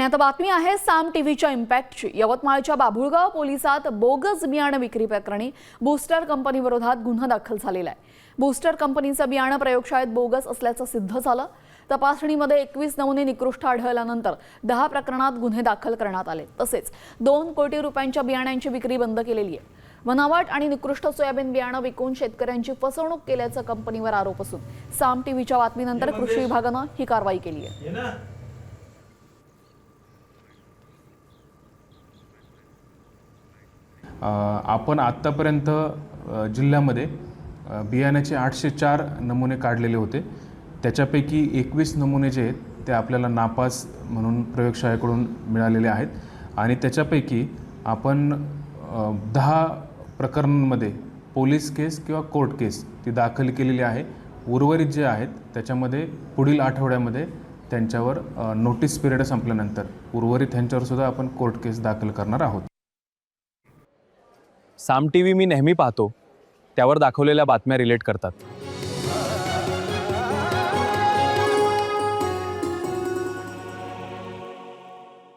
आणि आता बातमी आहे साम टीव्हीच्या इम्पॅक्टची। यवतमाळच्या बाभुळगाव पोलिसात बोगस बियाणे विक्री प्रकरणी बूस्टर कंपनी विरोधात गुन्हा दाखल झालेला आहे। बूस्टर कंपनीचं बियाणं प्रयोगशाळेत बोगस असल्याचं सिद्ध झालं। तपासणीमध्ये 21 नमुने निकृष्ट आढळल्यानंतर 10 प्रकरणात गुन्हे दाखल करण्यात आले। तसेच 2 कोटी रुपयांच्या बियाण्यांची विक्री बंद केलेली आहे। बनावट आणि निकृष्ट सोयाबीन बियाणं विकून शेतकऱ्यांची फसवणूक केल्याचा कंपनीवर आरोप असून साम टीव्हीच्या बातमीनंतर कृषी विभागानं ही कारवाई केली आहे। आपण आत्तापर्यंत जिल्ह्यामध्ये बियाण्याचे 804 नमुने काढलेले होते। त्याच्यापैकी 21 नमुने जे आहेत ते आपल्याला नापास म्हणून प्रयोगशाळेकडून मिळालेले आहेत आणि त्याच्यापैकी आपण 10 प्रकरणांमध्ये पोलीस केस किंवा कोर्ट केस ती दाखल केलेली आहे। उर्वरित जे आहेत त्याच्यामध्ये पुढील आठवड्यामध्ये त्यांच्यावर नोटीस पिरियड संपल्यानंतर उर्वरित त्यांच्यावर सुद्धा आपण कोर्ट केस दाखल करणार आहोत। साम टीव्ही मी नेहमी पाहतो, त्यावर दाखवलेल्या बातम्या रिलेट करतात।